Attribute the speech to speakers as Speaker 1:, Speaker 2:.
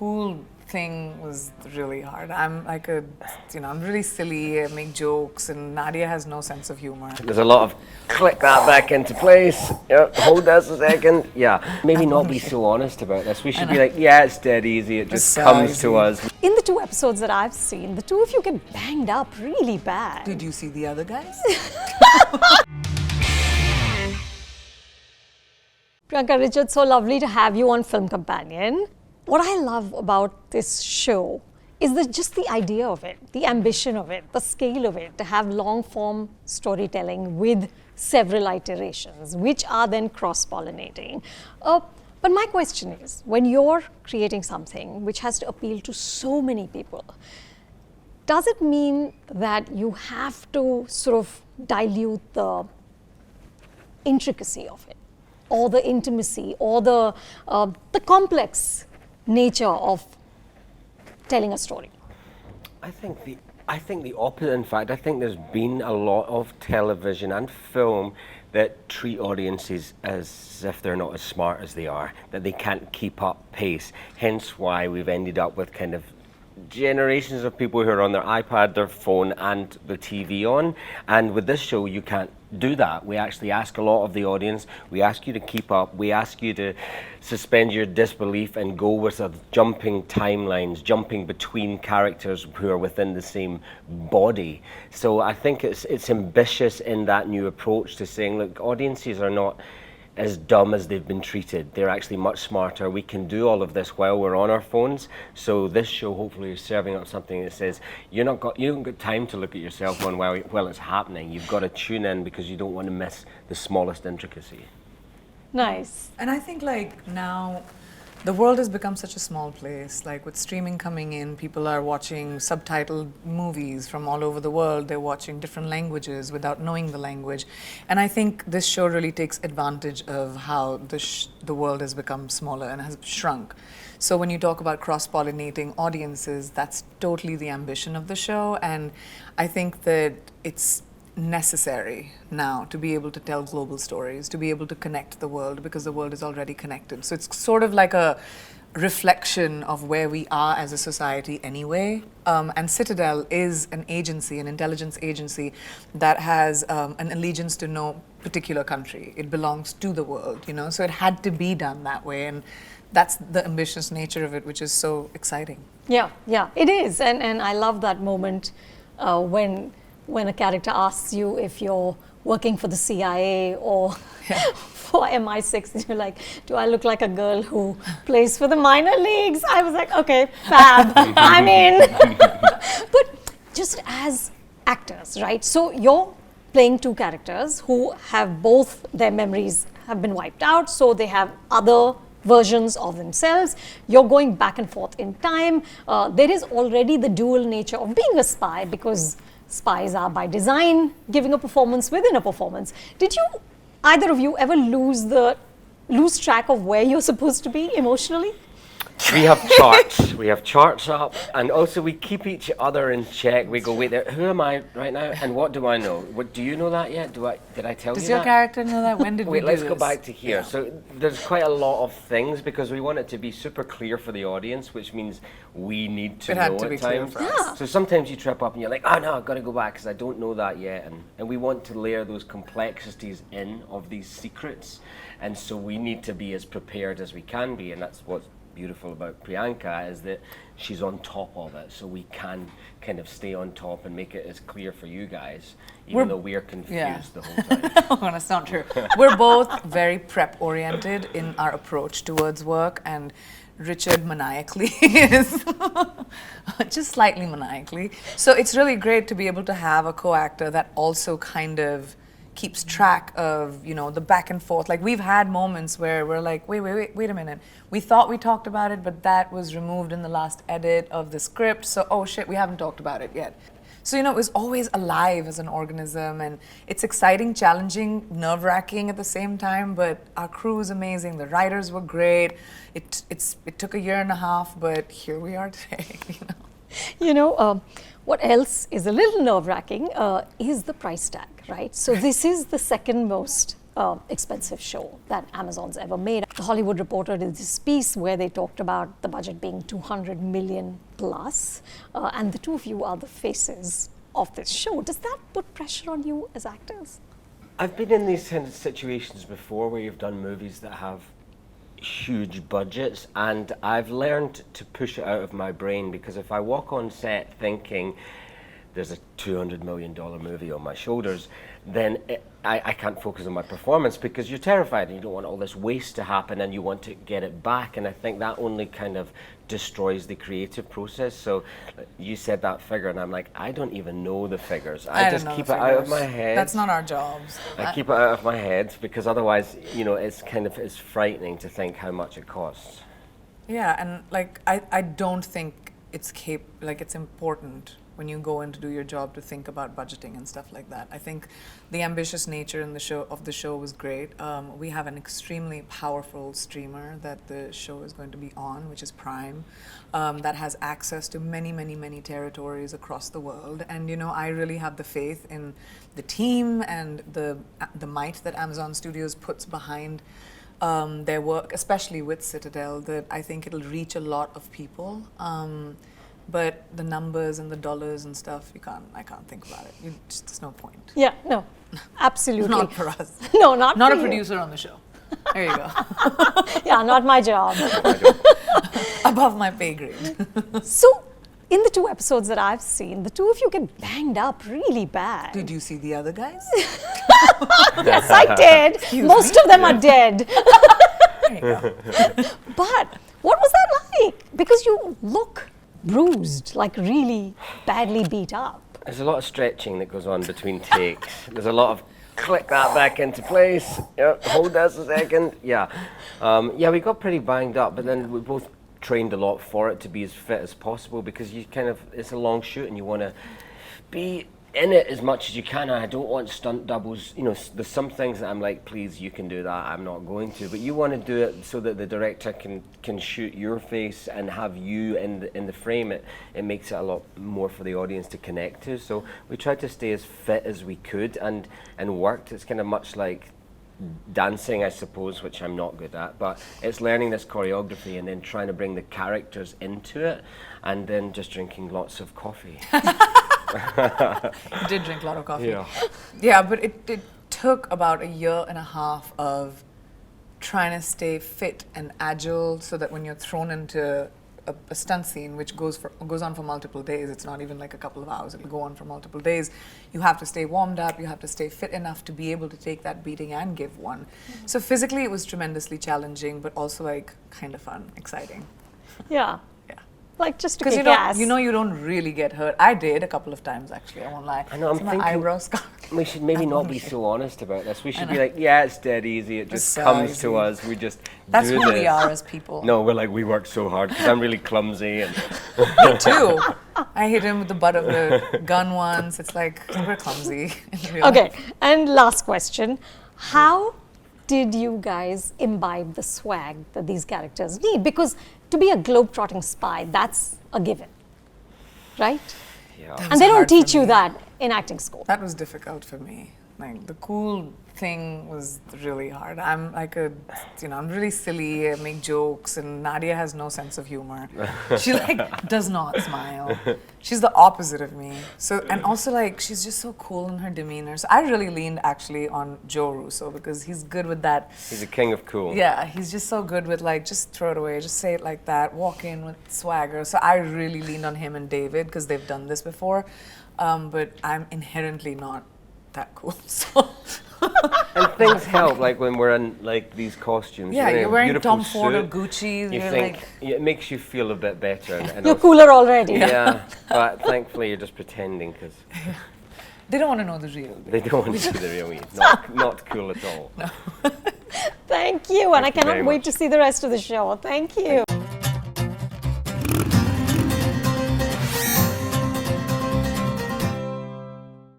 Speaker 1: cool thing was really hard. I'm like I'm really silly, I make jokes, and Nadia has no sense of humor.
Speaker 2: There's a lot of click that back into place. Yep, hold that a second. Yeah, maybe not be so honest about this. We should be like, yeah, it's dead easy. It just comes to us.
Speaker 3: In the 2 episodes that I've seen, the 2 of you get banged up really bad.
Speaker 1: Did you see the other guys?
Speaker 3: Priyanka, Richard, so lovely to have you on Film Companion. What I love about this show is just the idea of it, the ambition of it, the scale of it, to have long-form storytelling with several iterations, which are then cross-pollinating. But my question is, when you're creating something which has to appeal to so many people, does it mean that you have to sort of dilute the intricacy of it, or the intimacy, or the complex nature of telling a story?
Speaker 2: I think the opposite. In fact, I think there's been a lot of television and film that treat audiences as if they're not as smart as they are, that they can't keep up pace. Hence why we've ended up with kind of generations of people who are on their iPad, their phone, and the TV on. And with this show, you can't do that. We actually ask a lot of the audience. We ask you to keep up. We ask you to suspend your disbelief and go with jumping timelines, jumping between characters who are within the same body. So I think it's ambitious in that new approach to saying, look, audiences are not as dumb as they've been treated. They're actually much smarter. We can do all of this while we're on our phones. So this show hopefully is serving up something that says you don't got time to look at your cell phone while it's happening. You've got to tune in because you don't want to miss the smallest intricacy.
Speaker 3: Nice.
Speaker 1: And I think like now the world has become such a small place. Like with streaming coming in, people are watching subtitled movies from all over the world. They're watching different languages without knowing the language. And I think this show really takes advantage of how the world has become smaller and has shrunk. So when you talk about cross-pollinating audiences, that's totally the ambition of the show. And I think that it's necessary now to be able to tell global stories, to be able to connect the world, because the world is already connected. So it's sort of like a reflection of where we are as a society anyway. And Citadel is an agency, an intelligence agency that has an allegiance to no particular country. It belongs to the world, you know, so it had to be done that way. And that's the ambitious nature of it, which is so exciting.
Speaker 3: Yeah, it is. And I love that moment when a character asks you if you're working for the CIA or for MI6, and you're like, do I look like a girl who plays for the minor leagues? I was like, okay, fab, I'm in. But just as actors, right? So you're playing 2 characters who have both their memories have been wiped out, so they have other versions of themselves. You're going back and forth in time. There is already the dual nature of being a spy, because spies are by design giving a performance within a performance. Did you, either of you, ever lose track of where you're supposed to be emotionally?
Speaker 2: We have charts. We have charts up, and also we keep each other in check. We go, wait, who am I right now, and what do I know? What, do you know that yet? Did I tell you that?
Speaker 1: Does your character know that? When did we
Speaker 2: wait,
Speaker 1: do
Speaker 2: let's
Speaker 1: this?
Speaker 2: go back to here. Yeah. So there's quite a lot of things because we want it to be super clear for the audience, which means we need to know at times.
Speaker 3: Yeah.
Speaker 2: So sometimes you trip up and you're like, oh no, I've got to go back because I don't know that yet, and we want to layer those complexities in of these secrets, and so we need to be as prepared as we can be, and that's what's beautiful about Priyanka, is that she's on top of it, so we can kind of stay on top and make it as clear for you guys, even though we're confused the whole time.
Speaker 1: Oh, that's not true. We're both very prep oriented in our approach towards work, and Richard maniacally is just slightly maniacally. So it's really great to be able to have a co-actor that also kind of keeps track of, you know, the back and forth. Like we've had moments where we're like, wait a minute. We thought we talked about it, but that was removed in the last edit of the script. So, oh shit, we haven't talked about it yet. So, you know, it was always alive as an organism, and it's exciting, challenging, nerve-wracking at the same time, but our crew is amazing. The writers were great. It took a year and a half, but here we are today, you know.
Speaker 3: You know, what else is a little nerve-wracking is the price tag, right? So this is the second most expensive show that Amazon's ever made. The Hollywood Reporter did this piece where they talked about the budget being 200 million plus, and the two of you are the faces of this show. Does that put pressure on you as actors?
Speaker 2: I've been in these kind of situations before where you've done movies that have huge budgets, and I've learned to push it out of my brain, because if I walk on set thinking there's a $200 million movie on my shoulders, then I can't focus on my performance, because you're terrified and you don't want all this waste to happen and you want to get it back, and I think that only kind of destroys the creative process. So you said that figure and I'm like, I don't even know the figures. I just keep it out of my head.
Speaker 1: That's not our jobs.
Speaker 2: I keep it out of my head, because otherwise, you know, it's frightening to think how much it costs.
Speaker 1: Yeah, and like I don't think it's it's important when you go in to do your job to think about budgeting and stuff like that. I think the ambitious nature in the show was great. We have an extremely powerful streamer that the show is going to be on, which is Prime, that has access to many territories across the world. And you know, I really have the faith in the team and the might that Amazon Studios puts behind their work, especially with Citadel, that I think it'll reach a lot of people. But the numbers and the dollars and stuff, I can't think about it. There's no point.
Speaker 3: Yeah, no, absolutely.
Speaker 1: Not for us.
Speaker 3: No, not
Speaker 1: a
Speaker 3: for you.
Speaker 1: producer on the show. There you go.
Speaker 3: Yeah, not my job.
Speaker 1: Above my pay grade.
Speaker 3: So, in the 2 episodes that I've seen, the two of you get banged up really bad.
Speaker 1: Did you see the other guys?
Speaker 3: Yes, I did. Most of them are dead.
Speaker 1: There you go.
Speaker 3: But what was that like? Because you look bruised, like really badly beat up.
Speaker 2: There's a lot of stretching that goes on between takes. There's a lot of click that back into place. Yep, hold that a second. Yeah. Yeah, we got pretty banged up, but then we both trained a lot for it to be as fit as possible, because it's a long shoot and you want to be in it as much as you can. I don't want stunt doubles. You know, there's some things that I'm like, please, you can do that, I'm not going to. But you want to do it so that the director can shoot your face and have you in the frame. It makes it a lot more for the audience to connect to. So we tried to stay as fit as we could and worked. It's kind of much like dancing, I suppose, which I'm not good at, but it's learning this choreography and then trying to bring the characters into it, and then just drinking lots of coffee.
Speaker 1: You did drink a lot of coffee.
Speaker 2: Yeah.
Speaker 1: Yeah, but it took about a year and a half of trying to stay fit and agile, so that when you're thrown into a stunt scene, which goes on for multiple days, it's not even like a couple of hours, it'll go on for multiple days, you have to stay warmed up, you have to stay fit enough to be able to take that beating and give one. Mm-hmm. So physically it was tremendously challenging, but also like kind of fun, exciting.
Speaker 3: Yeah.
Speaker 1: Yeah.
Speaker 3: Like just to
Speaker 1: Because
Speaker 3: kick ass.
Speaker 1: you don't really get hurt. I did a couple of times actually, I won't lie.
Speaker 2: I know, I'm
Speaker 1: my
Speaker 2: thinking
Speaker 1: eyebrow scar.
Speaker 2: we should maybe not be so honest about this. We should be like, yeah, it's dead easy. It just comes to us. We just
Speaker 1: That's
Speaker 2: do
Speaker 1: who
Speaker 2: this.
Speaker 1: we are as people.
Speaker 2: No, we're like, we work so hard, because I'm really clumsy. And
Speaker 1: Me too. I hit him with the butt of the gun once. It's like, we're clumsy. in real
Speaker 3: Okay,
Speaker 1: life.
Speaker 3: and last question. How did you guys imbibe the swag that these characters need? Because to be a globe-trotting spy, that's a given, right?
Speaker 2: yeah.
Speaker 3: And they don't
Speaker 1: hard for
Speaker 3: teach you
Speaker 1: me.
Speaker 3: that in acting school.
Speaker 1: That was difficult for me. Like the cool thing was really hard. I'm like I'm really silly, I make jokes, and Nadia has no sense of humor. She like does not smile. She's the opposite of me. So, and also like she's just so cool in her demeanor. So I really leaned actually on Joe Russo, because he's good with that.
Speaker 2: He's the king of cool.
Speaker 1: Yeah, he's just so good with like, just throw it away, just say it like that, walk in with swagger. So I really leaned on him and David, because they've done this before. But I'm inherently not that cool. So
Speaker 2: And things help, like when we're in like these costumes.
Speaker 1: yeah, you're wearing
Speaker 2: beautiful
Speaker 1: Tom Ford or
Speaker 2: suit,
Speaker 1: Gucci.
Speaker 2: You
Speaker 1: You're
Speaker 2: think
Speaker 1: like,
Speaker 2: it makes you feel a bit better. And
Speaker 3: You're
Speaker 2: also-
Speaker 3: cooler already.
Speaker 2: Yeah, but thankfully you're just pretending, because
Speaker 1: they don't want to know the real.
Speaker 2: they don't want to see the real me. Not cool at all.
Speaker 3: Thank you, and I
Speaker 2: Thank you very
Speaker 3: cannot wait
Speaker 2: much.
Speaker 3: to see the rest of the show. Thank you.